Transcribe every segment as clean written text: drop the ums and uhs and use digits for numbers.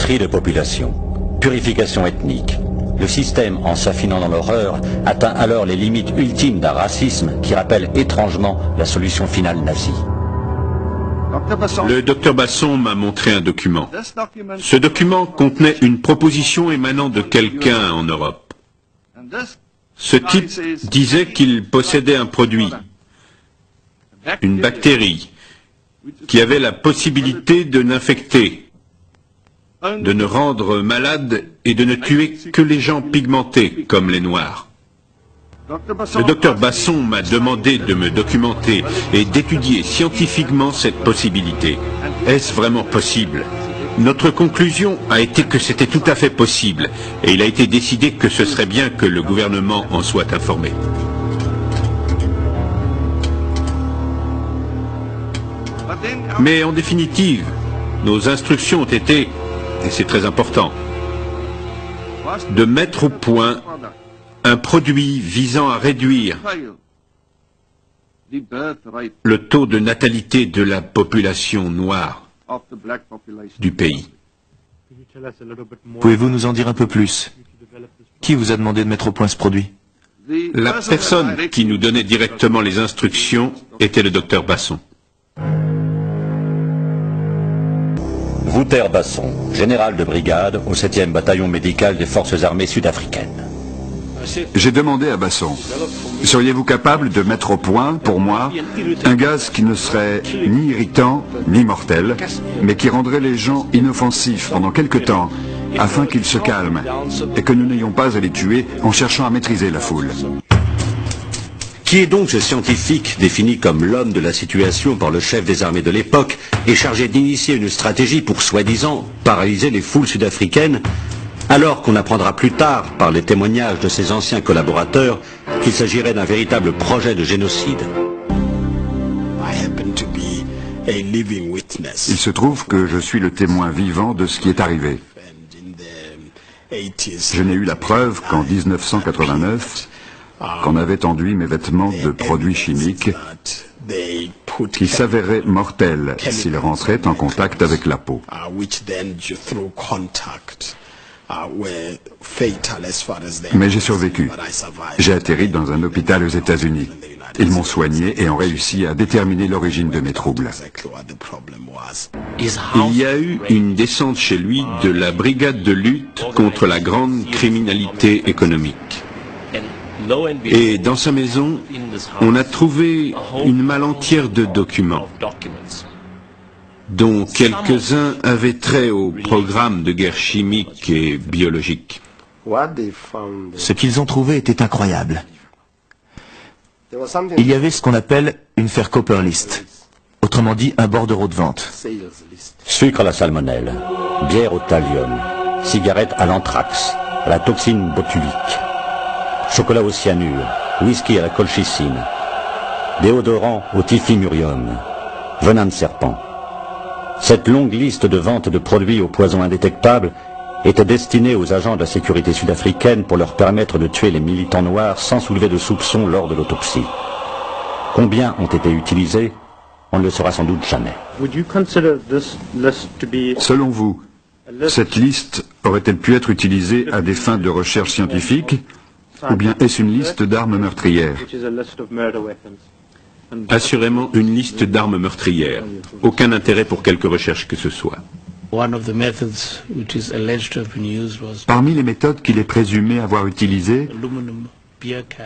tri de population, purification ethnique. Le système, en s'affinant dans l'horreur, atteint alors les limites ultimes d'un racisme qui rappelle étrangement la solution finale nazie. Le docteur Basson m'a montré un document. Ce document contenait une proposition émanant de quelqu'un en Europe. Ce type disait qu'il possédait un produit, une bactérie, qui avait la possibilité de n'infecter, de ne rendre malade et de ne tuer que les gens pigmentés, comme les Noirs. Le docteur Basson m'a demandé de me documenter et d'étudier scientifiquement cette possibilité. Est-ce vraiment possible? Notre conclusion a été que c'était tout à fait possible, et il a été décidé que ce serait bien que le gouvernement en soit informé. Mais en définitive, nos instructions ont été, et c'est très important, de mettre au point un produit visant à réduire le taux de natalité de la population noire du pays. Pouvez-vous nous en dire un peu plus? Qui vous a demandé de mettre au point ce produit? La personne qui nous donnait directement les instructions était le docteur Basson. Wouter Basson, général de brigade au 7e bataillon médical des forces armées sud-africaines. J'ai demandé à Basson, seriez-vous capable de mettre au point, pour moi, un gaz qui ne serait ni irritant, ni mortel, mais qui rendrait les gens inoffensifs pendant quelque temps, afin qu'ils se calment, et que nous n'ayons pas à les tuer en cherchant à maîtriser la foule. Qui est donc ce scientifique défini comme l'homme de la situation par le chef des armées de l'époque et chargé d'initier une stratégie pour soi-disant paralyser les foules sud-africaines, alors qu'on apprendra plus tard, par les témoignages de ses anciens collaborateurs, qu'il s'agirait d'un véritable projet de génocide? Il se trouve que je suis le témoin vivant de ce qui est arrivé. Je n'ai eu la preuve qu'en 1989, qu'on avait enduit mes vêtements de produits chimiques qui s'avéraient mortels s'ils rentraient en contact avec la peau. Mais j'ai survécu. J'ai atterri dans un hôpital aux États-Unis. Ils m'ont soigné et ont réussi à déterminer l'origine de mes troubles. Il y a eu une descente chez lui de la brigade de lutte contre la grande criminalité économique. Et dans sa maison, on a trouvé une malle entière de documents, dont quelques-uns avaient trait au programme de guerre chimique et biologique. Ce qu'ils ont trouvé était incroyable. Il y avait ce qu'on appelle une Verkoper list, autrement dit un bordereau de vente. Sucre à la salmonelle, bière au thallium, cigarette à l'anthrax, à la toxine botulique, chocolat au cyanure, whisky à la colchicine, déodorant au typhimurium, venin de serpent. Cette longue liste de ventes de produits au poison indétectable était destinée aux agents de la sécurité sud-africaine pour leur permettre de tuer les militants noirs sans soulever de soupçons lors de l'autopsie. Combien ont été utilisés? On ne le saura sans doute jamais. Selon vous, cette liste aurait-elle pu être utilisée à des fins de recherche scientifique, ou bien est-ce une liste d'armes meurtrières? Assurément une liste d'armes meurtrières. Aucun intérêt pour quelque recherche que ce soit. Parmi les méthodes qu'il est présumé avoir utilisées,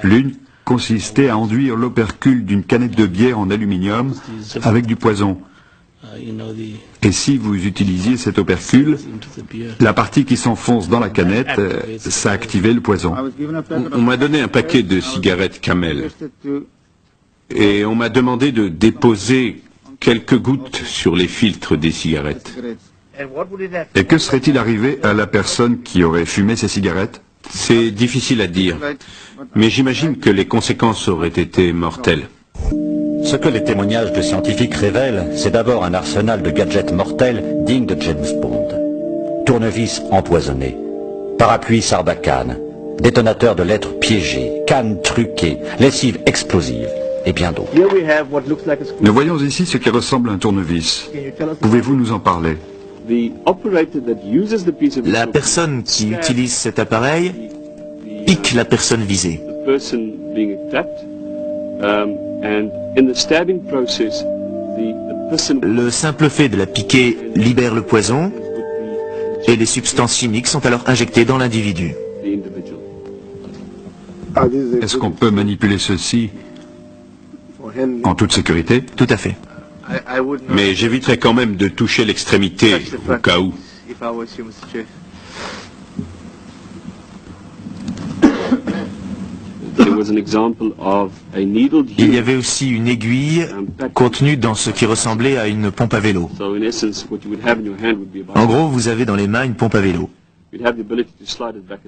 l'une consistait à enduire l'opercule d'une canette de bière en aluminium avec du poison. Et si vous utilisiez cet opercule, la partie qui s'enfonce dans la canette, ça activait le poison. On m'a donné un paquet de cigarettes Camel. Et on m'a demandé de déposer quelques gouttes sur les filtres des cigarettes. Et que serait-il arrivé à la personne qui aurait fumé ces cigarettes? C'est difficile à dire, mais j'imagine que les conséquences auraient été mortelles. Ce que les témoignages de scientifiques révèlent, c'est d'abord un arsenal de gadgets mortels digne de James Bond. Tournevis empoisonné, parapluie Sarbacane, détonateur de lettres piégées, cannes truquées, lessive explosive, et bien d'autres. Nous voyons ici ce qui ressemble à un tournevis. Pouvez-vous nous en parler? La personne qui utilise cet appareil pique la personne visée. Le simple fait de la piquer libère le poison et les substances chimiques sont alors injectées dans l'individu. Est-ce qu'on peut manipuler ceci en toute sécurité? Tout à fait. Mais j'éviterai quand même de toucher l'extrémité, au cas où. Il y avait aussi une aiguille contenue dans ce qui ressemblait à une pompe à vélo. En gros, vous avez dans les mains une pompe à vélo.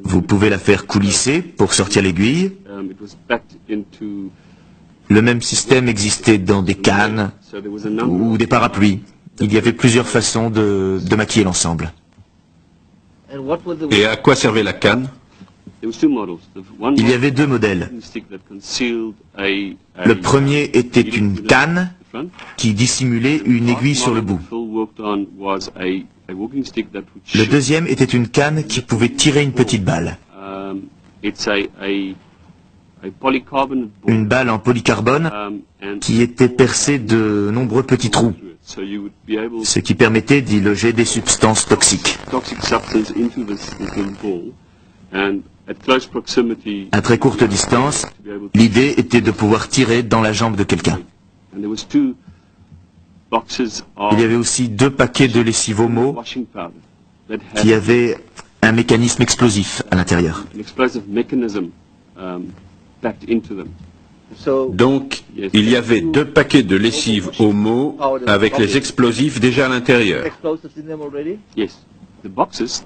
Vous pouvez la faire coulisser pour sortir l'aiguille. Le même système existait dans des cannes ou des parapluies. Il y avait plusieurs façons de maquiller l'ensemble. Et à quoi servait la canne? Il y avait deux modèles. Le premier était une canne qui dissimulait une aiguille sur le bout. Le deuxième était une canne qui pouvait tirer une petite balle. Une balle en polycarbone qui était percée de nombreux petits trous, ce qui permettait d'y loger des substances toxiques. À très courte distance, l'idée était de pouvoir tirer dans la jambe de quelqu'un. Il y avait aussi 2 paquets de lessive Omo qui avaient un mécanisme explosif à l'intérieur. Donc, il y avait 2 paquets de lessive Omo avec les explosifs déjà à l'intérieur.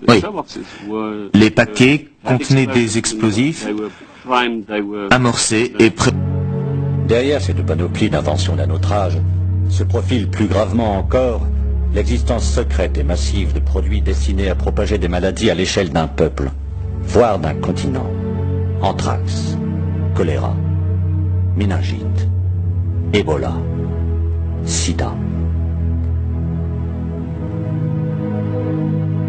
Oui. Les paquets contenaient des explosifs amorcés et prêts. Derrière cette panoplie d'inventions d'un autre âge, se profile plus gravement encore l'existence secrète et massive de produits destinés à propager des maladies à l'échelle d'un peuple, voire d'un continent. Anthrax, choléra, méningite, Ebola, sida.